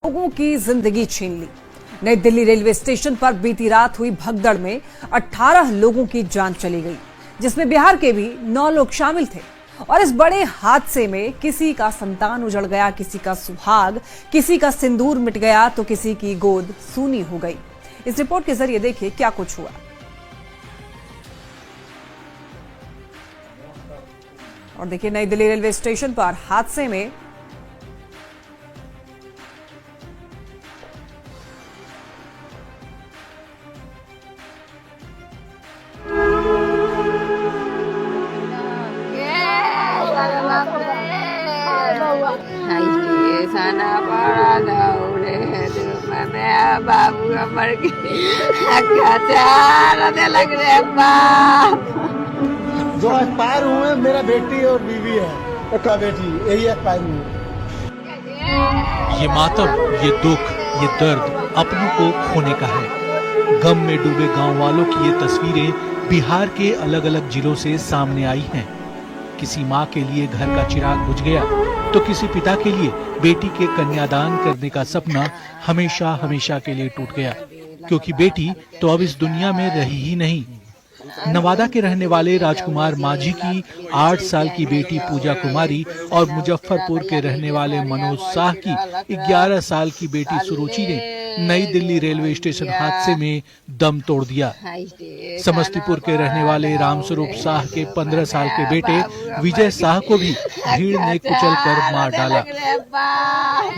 लोगों की जिंदगी छीन ली। नई दिल्ली रेलवे स्टेशन पर बीती रात हुई भगदड़ में 18 लोगों की जान चली गई, जिसमें बिहार के भी 9 लोग शामिल थे। और इस बड़े हादसे में किसी का संतान उजड़ गया, किसी का सुहाग, किसी का सिंदूर मिट गया तो किसी की गोद सूनी हो गई। इस रिपोर्ट के जरिए देखिए क्या कुछ हुआ। और देखिए नई दिल्ली रेलवे स्टेशन पर हादसे में बाबू मर गया लग रहे बाप। जो एक्सपायर हुए मेरा बेटी और बीवी है, का बेटी यही एक्सपायर हुए। ये मातम, ये दुख, ये दर्द अपनों को खोने का है। गम में डूबे गांव वालों की ये तस्वीरें बिहार के अलग अलग जिलों से सामने आई हैं। किसी माँ के लिए घर का चिराग बुझ गया तो किसी पिता के लिए बेटी के कन्यादान करने का सपना हमेशा हमेशा के लिए टूट गया, क्योंकि बेटी तो अब इस दुनिया में रही ही नहीं। नवादा के रहने वाले राजकुमार माझी की 8 साल की बेटी पूजा कुमारी और मुजफ्फरपुर के रहने वाले मनोज शाह की 11 साल की बेटी सुरुचि ने नई दिल्ली रेलवे स्टेशन हादसे में दम तोड़ दिया। समस्तीपुर के रहने वाले रामस्वरूप शाह के 15 साल के बेटे विजय शाह को भी भीड़ ने कुचलकर मार डाला।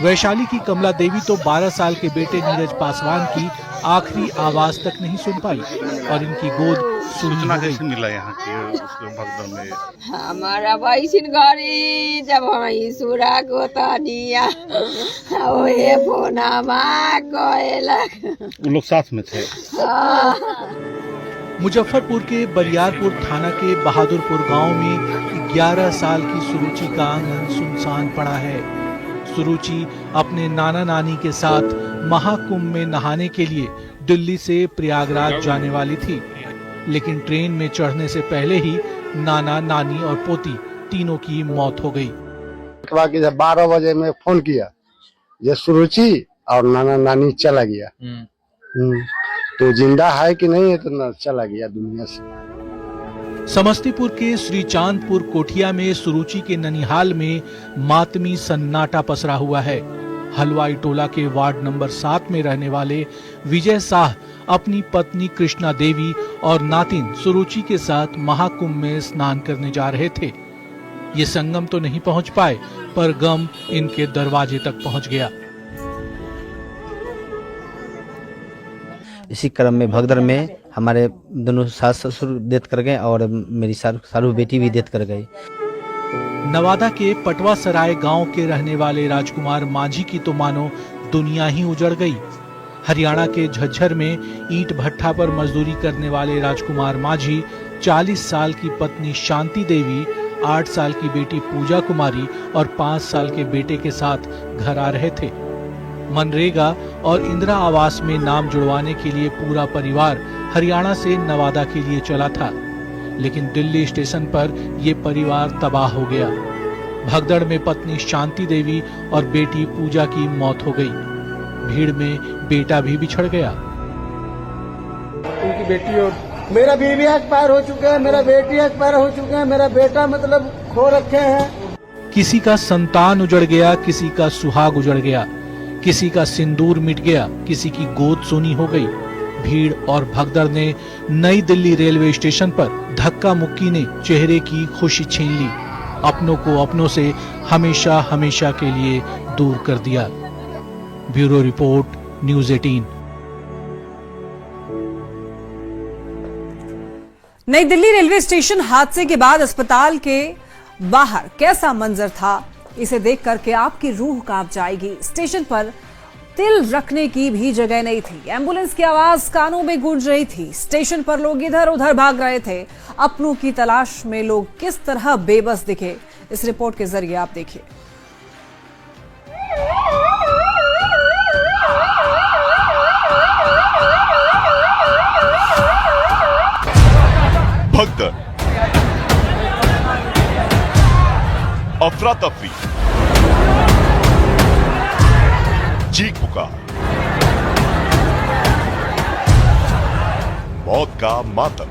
वैशाली की कमला देवी तो 12 साल के बेटे नीरज पासवान की आखिरी आवाज तक नहीं सुन पाई और इनकी गोद सूचना कैसे मिला यहाँ के भगदड़ में? हमारा वैसिन घरी जब हम सुरा को तनिया ओए फोनमा कोएलक, वो लोग साथ में थे। मुजफ्फरपुर के बरियारपुर थाना के बहादुरपुर गांव में 11 साल की सुरुचि का आंगन सुनसान पड़ा है। सुरुचि अपने नाना नानी के साथ महाकुंभ में नहाने के लिए दिल्ली से प्रयागराज जाने वाली थी, लेकिन ट्रेन में चढ़ने से पहले ही नाना नानी और पोती तीनों की मौत हो गई। 12 बजे में फोन किया, ये सुरुचि और नाना नानी चला गया। तो जिंदा है कि नहीं है, तो चला गया दुनिया से। समस्तीपुर के श्री चांदपुर कोठिया में सुरुचि के ननिहाल में मातमी सन्नाटा पसरा हुआ है। हलवाई टोला के वार्ड नंबर 7 में रहने वाले विजय शाह अपनी पत्नी कृष्णा देवी और नातिन सुरुचि के साथ महाकुंभ में स्नान करने जा रहे थे। ये संगम तो नहीं पहुंच पाए, पर गम इनके दरवाजे तक पहुंच गया। इसी क्रम में भगदड़ में हमारे दोनों सास ससुर डेथ कर गए और मेरी सारू बेटी भी डेथ कर गई। नवादा के पटवा सराय गांव के रहने वाले राजकुमार माझी की तो मानो दुनिया ही उजड़ गई। हरियाणा के झज्जर में ईंट भट्ठा पर मजदूरी करने वाले राजकुमार माझी 40 साल की पत्नी शांति देवी, 8 साल की बेटी पूजा कुमारी और 5 साल के बेटे के साथ घर आ रहे थे। मनरेगा और इंदिरा आवास में नाम जुड़वाने के लिए पूरा परिवार हरियाणा से नवादा के लिए चला था, लेकिन दिल्ली स्टेशन पर यह परिवार तबाह हो गया। भगदड़ में पत्नी शांति देवी और बेटी पूजा की मौत हो गई। भीड़ में बेटा भी बिछड़ गया। उनकी बेटी और मेरा बीवी एक्सपायर हो चुका है, मेरा बेटी एक्सपायर हो चुका है, मेरा बेटा मतलब खो रखे हैं। किसी का संतान उजड़ गया, किसी का सुहाग उजड़ गया, किसी का सिंदूर मिट गया, किसी की गोद सूनी हो गई। भीड़ और भगदड़ ने नई दिल्ली रेलवे स्टेशन पर धक्का मुक्की ने चेहरे की खुशी छीन ली, अपनों को अपनों से हमेशा हमेशा के लिए दूर कर दिया। Bureau report, news 18। नई दिल्ली रेलवे स्टेशन हादसे के बाद अस्पताल के बाहर कैसा मंजर था, इसे देख करके आपकी रूह कांप जाएगी। स्टेशन पर तिल रखने की भी जगह नहीं थी। एम्बुलेंस की आवाज कानों में गूंज रही थी। स्टेशन पर लोग इधर उधर भाग रहे थे। अपनों की तलाश में लोग किस तरह बेबस दिखे, इस रिपोर्ट के जरिए आप देखिए। भगदड़, अफरा तफरी, चीख पुकार, मौत का मातम।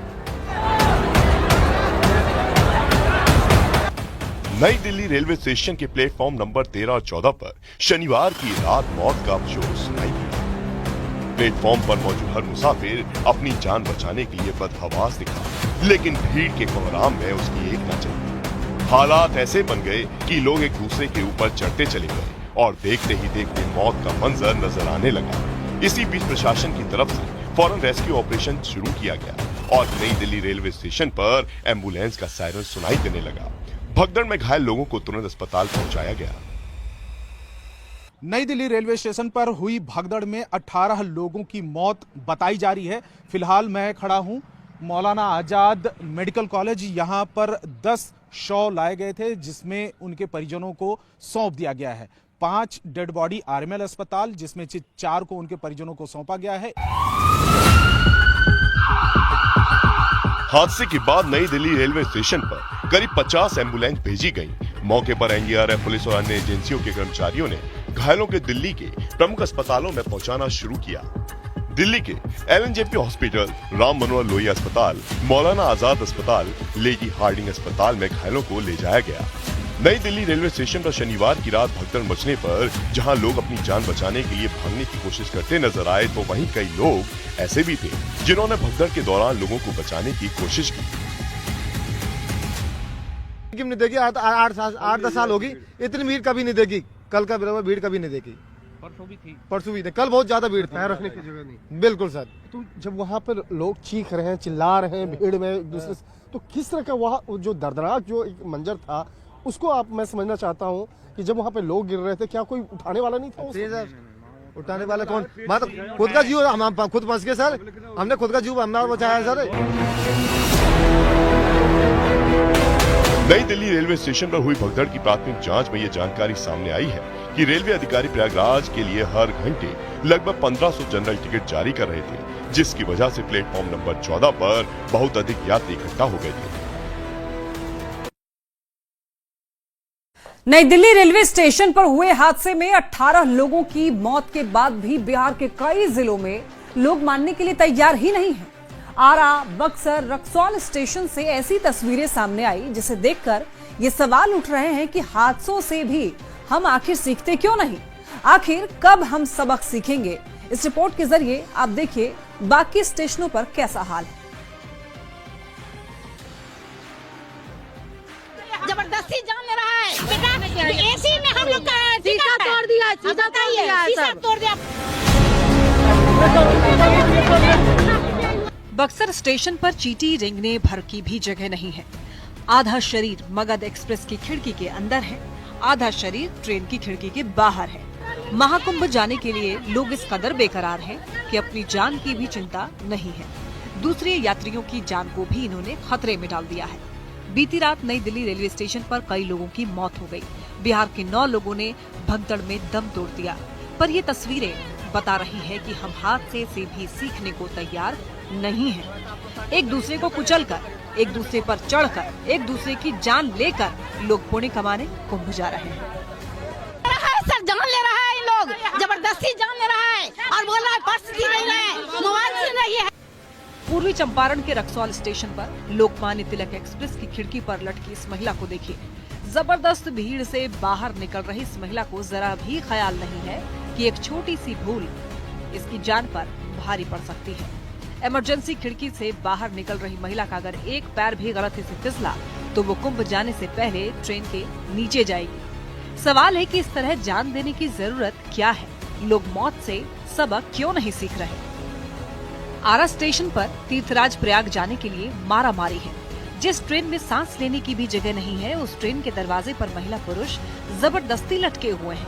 नई दिल्ली रेलवे स्टेशन के प्लेटफॉर्म नंबर 13 और 14 पर शनिवार की रात मौत का शोर सुनाई दिया। प्लेटफॉर्म पर मौजूद हर मुसाफिर अपनी जान बचाने के लिए बदहवास दिखा, लेकिन भीड़ के कोहराम में उसकी एक न चली। हालात ऐसे बन गए कि लोग एक दूसरे के ऊपर चढ़ते चले गए और देखते ही देखते मौत का मंजर नजर आने लगा। इसी बीच प्रशासन की तरफ से फौरन रेस्क्यू ऑपरेशन शुरू किया गया और नई दिल्ली रेलवे स्टेशन पर एम्बुलेंस का सायरन सुनाई देने लगा। भगदड़ में घायल लोगों को तुरंत अस्पताल पहुंचाया गया। नई दिल्ली रेलवे स्टेशन पर हुई भगदड़ में 18 लोगों की मौत बताई जा रही है। फिलहाल मैं खड़ा हूं मौलाना आजाद मेडिकल कॉलेज। यहां पर 10 शव लाए गए थे जिसमें उनके परिजनों को सौंप दिया गया है। 5 डेड बॉडी आरएमएल अस्पताल, जिसमें 4 को उनके परिजनों को सौंपा गया है। हादसे के बाद नई दिल्ली रेलवे स्टेशन पर करीब 50 एम्बुलेंस भेजी गई। मौके पर एनडीआरएफ, पुलिस और अन्य एजेंसियों के कर्मचारियों ने घायलों के दिल्ली के प्रमुख अस्पतालों में पहुंचाना शुरू किया। दिल्ली के एलएनजेपी हॉस्पिटल, राम मनोहर लोहिया अस्पताल, मौलाना आजाद अस्पताल, लेडी हार्डिंग अस्पताल में घायलों को ले जाया गया। नई दिल्ली रेलवे स्टेशन पर शनिवार की रात भगदड़ मचने पर जहां लोग अपनी जान बचाने के लिए भागने की कोशिश करते नजर आए, तो वहीं कई लोग ऐसे भी थे जिन्होंने भगदड़ के दौरान लोगों को बचाने की कोशिश की। नहीं देखी, 8-10 साल होगी, इतनी भीड़ कभी नहीं देखी। कल का भीड़ कभी नहीं देखी। परसों भी थी, कल बहुत ज्यादा भीड़ थी, पैर रखने की जगह नहीं। बिल्कुल सर। तो जब वहाँ पर लोग चीख रहे हैं, चिल्ला रहे हैं भीड़ में एक दूसरे से, तो किस तरह का वहाँ जो दर्दनाक जो एक मंजर था उसको आप मैं समझना चाहता हूँ कि जब वहाँ पे लोग गिर रहे थे, क्या कोई उठाने वाला नहीं था? सर उठाने वाला कौन? मतलब खुद का जीव, हम खुद फंस गए सर। हमने खुद का जीव हमने बचाया सर। नई दिल्ली रेलवे स्टेशन पर हुई भगदड़ की प्राथमिक जांच में ये जानकारी सामने आई है कि रेलवे अधिकारी प्रयागराज के लिए हर घंटे लगभग 1500 जनरल टिकट जारी कर रहे थे, जिसकी वजह से प्लेटफॉर्म नंबर 14 पर बहुत अधिक यात्री इकट्ठा हो गए थे। नई दिल्ली रेलवे स्टेशन पर हुए हादसे में 18 लोगों की मौत के बाद भी बिहार के कई जिलों में लोग मानने के लिए तैयार ही नहीं हैं। आरा, बक्सर, रक्सौल स्टेशन से ऐसी तस्वीरें सामने आई जिसे देखकर ये सवाल उठ रहे हैं कि हादसों से भी हम आखिर सीखते क्यों नहीं? आखिर कब हम सबक सीखेंगे? इस रिपोर्ट के जरिए आप देखिए बाकी स्टेशनों पर कैसा हाल है। जबरदस्ती जान ले रहा है बेटा, एसी में हम लोग का शीशा तोड़ दिया, शीशा तोड़ दिया। बक्सर स्टेशन पर चींटी रेंगने भर की भी जगह नहीं है। आधा शरीर मगध एक्सप्रेस की खिड़की के अंदर है, आधा शरीर ट्रेन की खिड़की के बाहर है। महाकुंभ जाने के लिए लोग इस कदर बेकरार हैं कि अपनी जान की भी चिंता नहीं है। दूसरे यात्रियों की जान को भी इन्होंने खतरे में डाल दिया है। बीती रात नई दिल्ली रेलवे स्टेशन पर कई लोगों की मौत हो गई। बिहार के 9 लोगों ने भगदड़ में दम तोड़ दिया। पर ये तस्वीरें बता रही है कि हम हादसे से भी सीखने को तैयार नहीं हैं। एक दूसरे को कुचलकर, एक दूसरे पर चढ़कर, एक दूसरे की जान लेकर लोग पुण्य कमाने कुंभ जा रहे हैं। सर जान ले रहा है, इन लोग जबरदस्ती जान ले रहा है और बोल रहा है पर्स भी नहीं है, मोबाइल से नहीं है। पूर्वी चंपारण के रक्सौल स्टेशन पर लोकमान्य तिलक एक्सप्रेस की खिड़की पर लटकी इस महिला को देखिए। जबरदस्त भीड़ से बाहर निकल रही इस महिला को जरा भी ख्याल नहीं है कि एक छोटी सी भूल इसकी जान पर भारी पड़ सकती है। इमरजेंसी खिड़की से बाहर निकल रही महिला का अगर एक पैर भी गलती से फिसला तो वो कुंभ जाने से पहले ट्रेन के नीचे जाएगी। सवाल है कि इस तरह जान देने की जरूरत क्या है? लोग मौत से सबक क्यों नहीं सीख रहे? आरा स्टेशन पर तीर्थराज प्रयाग जाने के लिए मारामारी है। जिस ट्रेन में सांस लेने की भी जगह नहीं है, उस ट्रेन के दरवाजे पर महिला पुरुष जबरदस्ती लटके हुए हैं।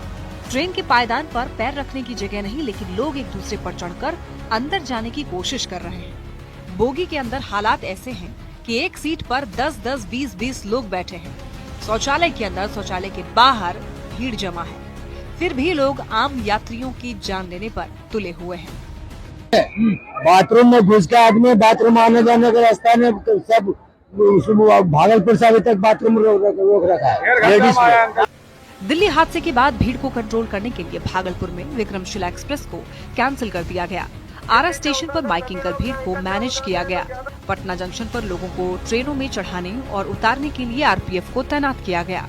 ट्रेन के पायदान पर पैर रखने की जगह नहीं, लेकिन लोग एक दूसरे पर चढ़कर अंदर जाने की कोशिश कर रहे हैं। बोगी के अंदर हालात ऐसे हैं कि एक सीट पर 10-10, 20-20 लोग बैठे हैं। शौचालय के अंदर, शौचालय के बाहर भीड़ जमा है। फिर भी लोग आम यात्रियों की जान लेने पर तुले हुए हैं। बाथरूम में घुस के आदमी बाथरूम आने जाने के रास्ता में सब भागलपुर से अभी तक बाथरूम रोक रखा है लेडीज में। दिल्ली हादसे के बाद भीड़ को कंट्रोल करने के लिए भागलपुर में विक्रमशिला एक्सप्रेस को कैंसिल कर दिया गया। आरा स्टेशन पर माइकिंग कर भीड़ को मैनेज किया गया। पटना जंक्शन पर लोगों को ट्रेनों में चढ़ाने और उतारने के लिए आरपीएफ को तैनात किया गया।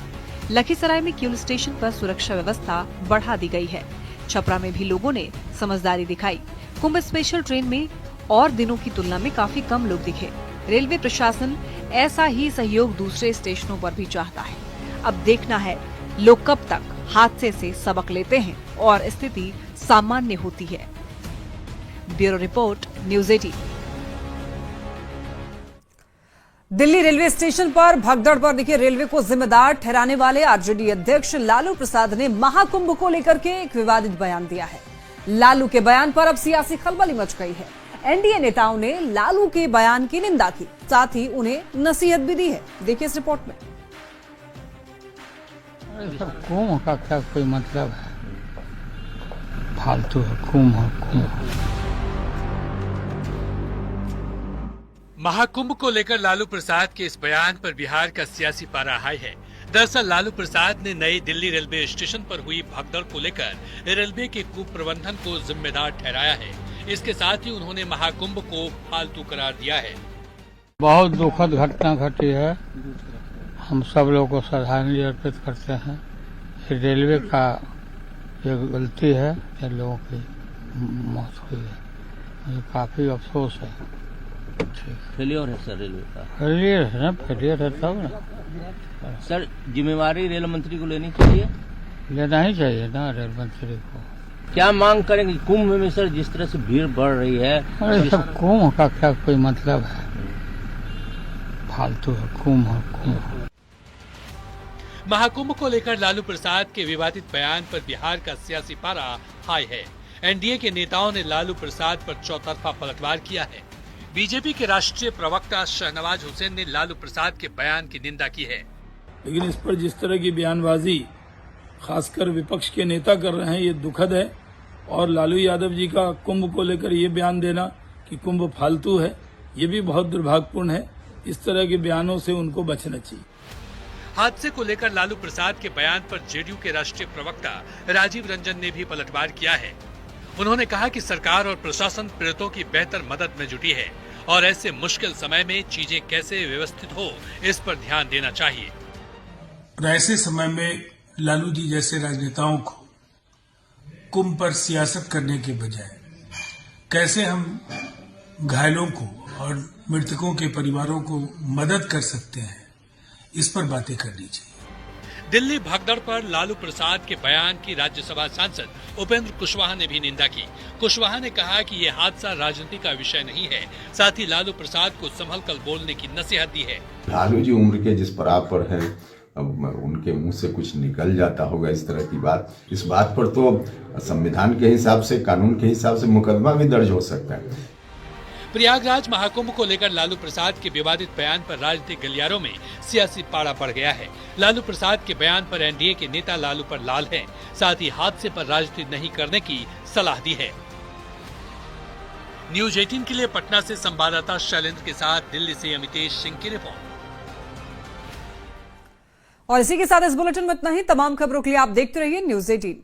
लखीसराय में किउल स्टेशन पर सुरक्षा व्यवस्था बढ़ा दी गई है। छपरा में भी लोगों ने समझदारी दिखाई। कुंभ स्पेशल ट्रेन में और दिनों की तुलना में काफी कम लोग दिखे। रेलवे प्रशासन ऐसा ही सहयोग दूसरे स्टेशनों पर भी चाहता है। अब देखना है लोग कब तक हादसे से सबक लेते हैं और स्थिति सामान्य होती है। Bureau report, news 18। Delhi railway station पर भगदड़ पर देखिए रेलवे को जिम्मेदार ठहराने वाले आरजेडी अध्यक्ष लालू प्रसाद ने महाकुंभ को लेकर के एक विवादित बयान दिया है। लालू के बयान पर अब सियासी खलबली मच गई है। एनडीए नेताओं ने लालू के बयान की निंदा की, साथ ही उन्हें नसीहत भी दी है। देखिए इस रिपोर्ट में। कुंभ का क्या कोई मतलब है, फालतू है कुंभ। महाकुंभ को लेकर लालू प्रसाद के इस बयान पर बिहार का सियासी पारा हाई है। दरअसल लालू प्रसाद ने नई दिल्ली रेलवे स्टेशन पर हुई भगदड़ को लेकर रेलवे के कुप्रबंधन को जिम्मेदार ठहराया है। इसके साथ ही उन्होंने महाकुंभ को फालतू करार दिया है। बहुत दुखद घटना घटी है। हम सब लोग को श्रद्धांजलि अर्पित करते हैं। रेलवे का ये गलती है, ये लोगों की मौत हुई है, मुझे काफी अफसोस है। फेलियर है सर रेलवे का। फेलियर है ना, फेलियर है तब ना सर। जिम्मेवारी रेल मंत्री को लेनी चाहिए, लेना ही चाहिए ना रेल मंत्री को। क्या मांग करेंगे कुंभ में सर, जिस तरह से भीड़ बढ़ रही है? अरे सब कुंभ का क्या कोई मतलब है, फालतू है कुंभ। महाकुंभ को लेकर लालू प्रसाद के विवादित बयान पर बिहार का सियासी पारा हाई है। एनडीए के नेताओं ने लालू प्रसाद पर चौतरफा पलटवार किया है। बीजेपी के राष्ट्रीय प्रवक्ता शहनवाज हुसैन ने लालू प्रसाद के बयान की निंदा की है। लेकिन इस पर जिस तरह की बयानबाजी खासकर विपक्ष के नेता कर रहे हैं, ये दुखद है। और लालू यादव जी का कुंभ को लेकर ये बयान देना कि कुंभ फालतू है, ये भी बहुत दुर्भाग्यपूर्ण है। इस तरह के बयानों से उनको बचना चाहिए। हादसे को लेकर लालू प्रसाद के बयान पर जेडीयू के राष्ट्रीय प्रवक्ता राजीव रंजन ने भी पलटवार किया है। उन्होंने कहा कि सरकार और प्रशासन पीड़ितों की बेहतर मदद में जुटी है और ऐसे मुश्किल समय में चीजें कैसे व्यवस्थित हो, इस पर ध्यान देना चाहिए। और ऐसे समय में लालू जी जैसे राजनेताओं को कुंभ पर सियासत करने के बजाय कैसे हम घायलों को और मृतकों के परिवारों को मदद कर सकते हैं, इस पर बातें करनी चाहिए। दिल्ली भगदड़ पर लालू प्रसाद के बयान की राज्यसभा सांसद उपेंद्र कुशवाहा ने भी निंदा की। कुशवाहा ने कहा कि ये हादसा राजनीति का विषय नहीं है, साथ ही लालू प्रसाद को संभल कर बोलने की नसीहत दी है। लालू जी उम्र के जिस पड़ाव पर है, अब उनके मुंह से कुछ निकल जाता होगा इस तरह की बात। इस बात पर तो संविधान के हिसाब से, कानून के हिसाब से मुकदमा भी दर्ज हो सकता है। प्रयागराज महाकुंभ को लेकर लालू प्रसाद के विवादित बयान पर राजनीतिक गलियारों में सियासी पारा बढ़ गया है। लालू प्रसाद के बयान पर एनडीए के नेता लालू पर लाल हैं, साथ ही हादसे पर राजनीति नहीं करने की सलाह दी है। न्यूज़ 18 के लिए पटना से संवाददाता शैलेंद्र के साथ दिल्ली से अमितेश सिंह की रिपोर्ट। और इसी के साथ इस बुलेटिन में इतना ही। तमाम खबरों के लिए आप देखते रहिए न्यूज़ 18।